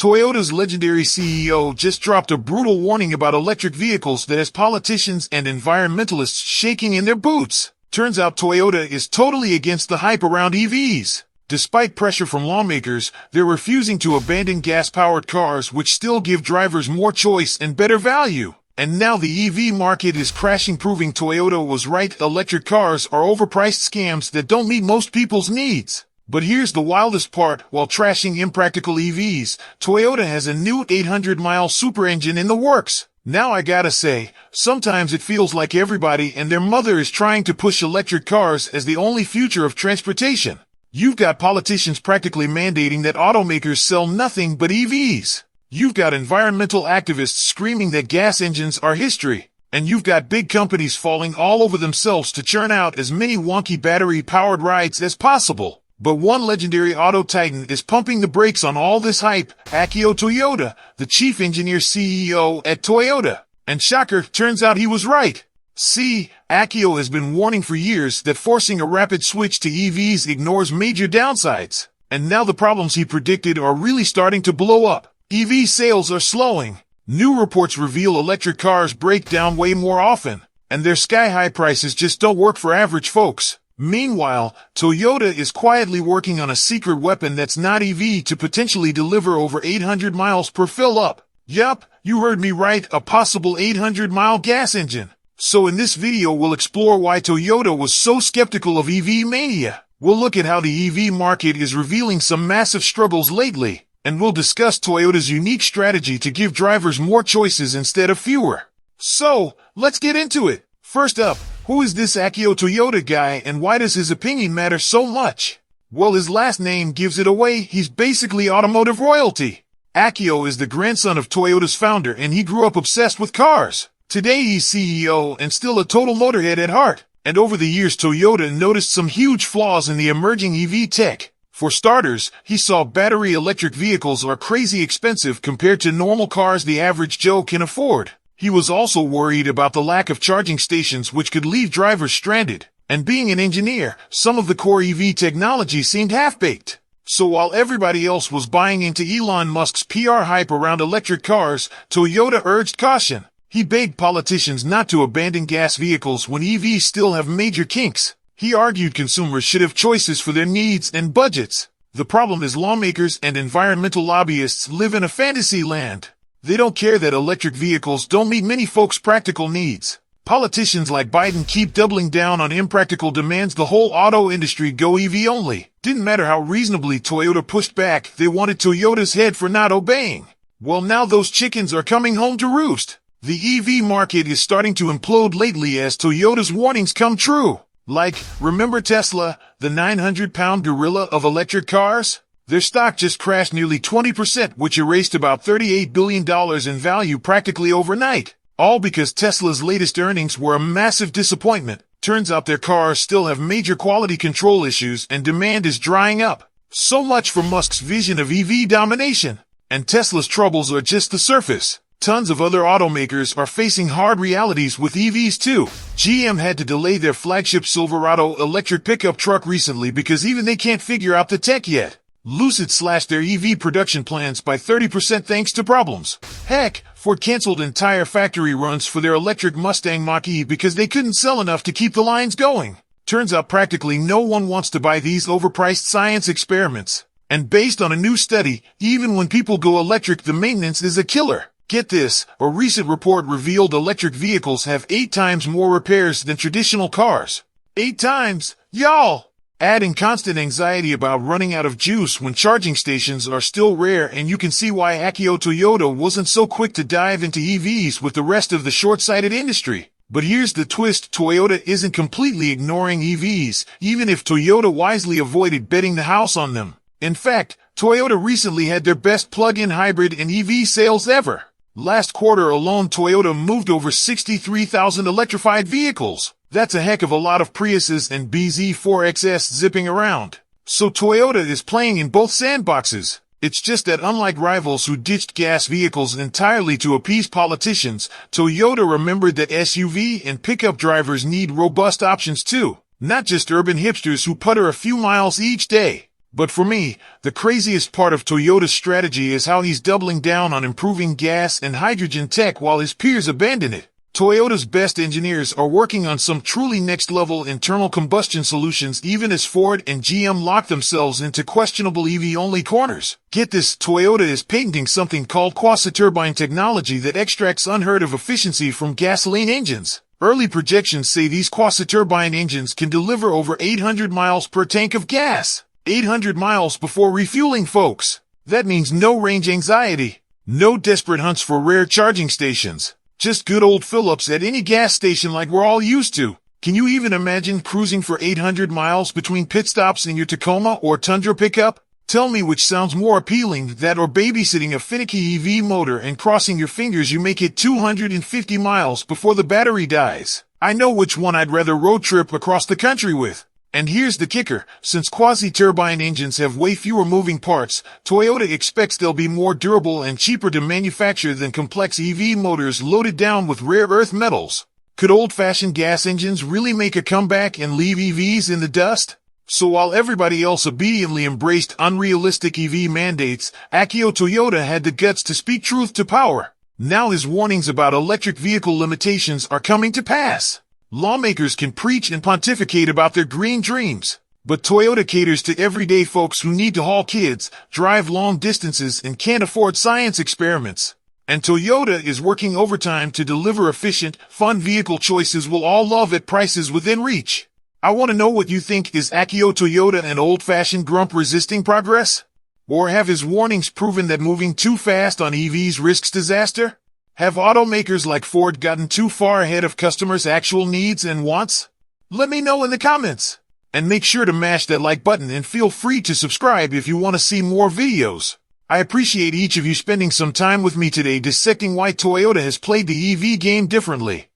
Toyota's legendary CEO just dropped a brutal warning about electric vehicles that has politicians and environmentalists shaking in their boots. Turns out Toyota is totally against the hype around EVs. Despite pressure from lawmakers, they're refusing to abandon gas-powered cars which still give drivers more choice and better value. And now the EV market is crashing, proving Toyota was right. Electric cars are overpriced scams that don't meet most people's needs. But here's the wildest part. While trashing impractical EVs, Toyota has a new 800-mile super engine in the works. Now I gotta say, sometimes it feels like everybody and their mother is trying to push electric cars as the only future of transportation. You've got politicians practically mandating that automakers sell nothing but EVs. You've got environmental activists screaming that gas engines are history. And you've got big companies falling all over themselves to churn out as many wonky battery-powered rides as possible. But one legendary auto titan is pumping the brakes on all this hype, Akio Toyoda, the chief engineer CEO at Toyota. And shocker, turns out he was right. See, Akio has been warning for years that forcing a rapid switch to EVs ignores major downsides. And now the problems he predicted are really starting to blow up. EV sales are slowing. New reports reveal electric cars break down way more often, and their sky-high prices just don't work for average folks. Meanwhile, Toyota is quietly working on a secret weapon that's not EV to potentially deliver over 800 miles per fill-up. Yup, you heard me right, a possible 800-mile gas engine. So in this video we'll explore why Toyota was so skeptical of EV mania. We'll look at how the EV market is revealing some massive struggles lately. And we'll discuss Toyota's unique strategy to give drivers more choices instead of fewer. So, let's get into it. First up, who is this Akio Toyoda guy and why does his opinion matter so much? Well, his last name gives it away. He's basically automotive royalty. Akio is the grandson of Toyota's founder and he grew up obsessed with cars. Today he's CEO and still a total motorhead at heart. And over the years Toyota noticed some huge flaws in the emerging EV tech. For starters, he saw battery electric vehicles are crazy expensive compared to normal cars the average Joe can afford. He was also worried about the lack of charging stations which could leave drivers stranded. And being an engineer, some of the core EV technology seemed half-baked. So while everybody else was buying into Elon Musk's PR hype around electric cars, Toyota urged caution. He begged politicians not to abandon gas vehicles when EVs still have major kinks. He argued consumers should have choices for their needs and budgets. The problem is lawmakers and environmental lobbyists live in a fantasy land. They don't care that electric vehicles don't meet many folks' practical needs. Politicians like Biden keep doubling down on impractical demands the whole auto industry go EV only. Didn't matter how reasonably Toyota pushed back, they wanted Toyota's head for not obeying. Well, now those chickens are coming home to roost. The EV market is starting to implode lately as Toyota's warnings come true. Like, remember Tesla, the 900-pound gorilla of electric cars? Their stock just crashed nearly 20%, which erased about $38 billion in value practically overnight. All because Tesla's latest earnings were a massive disappointment. Turns out their cars still have major quality control issues and demand is drying up. So much for Musk's vision of EV domination. And Tesla's troubles are just the surface. Tons of other automakers are facing hard realities with EVs too. GM had to delay their flagship Silverado electric pickup truck recently because even they can't figure out the tech yet. Lucid slashed their EV production plans by 30% thanks to problems. Heck, Ford canceled entire factory runs for their electric Mustang Mach-E because they couldn't sell enough to keep the lines going. Turns out practically no one wants to buy these overpriced science experiments. And based on a new study, even when people go electric, the maintenance is a killer. Get this, a recent report revealed electric vehicles have 8 times more repairs than traditional cars. 8 times? Y'all! Adding constant anxiety about running out of juice when charging stations are still rare, and you can see why Akio Toyoda wasn't so quick to dive into EVs with the rest of the short-sighted industry. But here's the twist, Toyota isn't completely ignoring EVs, even if Toyota wisely avoided betting the house on them. In fact, Toyota recently had their best plug-in hybrid and EV sales ever. Last quarter alone, Toyota moved over 63,000 electrified vehicles. That's a heck of a lot of Priuses and BZ4XS zipping around. So Toyota is playing in both sandboxes. It's just that unlike rivals who ditched gas vehicles entirely to appease politicians, Toyota remembered that SUV and pickup drivers need robust options too, not just urban hipsters who putter a few miles each day. But for me, the craziest part of Toyota's strategy is how he's doubling down on improving gas and hydrogen tech while his peers abandon it. Toyota's best engineers are working on some truly next-level internal combustion solutions even as Ford and GM lock themselves into questionable EV-only corners. Get this, Toyota is patenting something called quasi-turbine technology that extracts unheard-of efficiency from gasoline engines. Early projections say these quasi-turbine engines can deliver over 800 miles per tank of gas. 800 miles before refueling, folks. That means no range anxiety, no desperate hunts for rare charging stations. Just good old fill-ups at any gas station like we're all used to. Can you even imagine cruising for 800 miles between pit stops in your Tacoma or Tundra pickup? Tell me which sounds more appealing, that or babysitting a finicky EV motor and crossing your fingers you make it 250 miles before the battery dies. I know which one I'd rather road trip across the country with. And here's the kicker, since quasi-turbine engines have way fewer moving parts, Toyota expects they'll be more durable and cheaper to manufacture than complex EV motors loaded down with rare earth metals. Could old-fashioned gas engines really make a comeback and leave EVs in the dust? So while everybody else obediently embraced unrealistic EV mandates, Akio Toyoda had the guts to speak truth to power. Now his warnings about electric vehicle limitations are coming to pass. Lawmakers can preach and pontificate about their green dreams, but Toyota caters to everyday folks who need to haul kids, drive long distances, and can't afford science experiments. And Toyota is working overtime to deliver efficient, fun vehicle choices we'll all love at prices within reach. I want to know what you think. Is Akio Toyoda an old-fashioned grump resisting progress? Or have his warnings proven that moving too fast on EVs risks disaster? Have automakers like Ford gotten too far ahead of customers' actual needs and wants? Let me know in the comments. And make sure to mash that like button and feel free to subscribe if you want to see more videos. I appreciate each of you spending some time with me today dissecting why Toyota has played the EV game differently.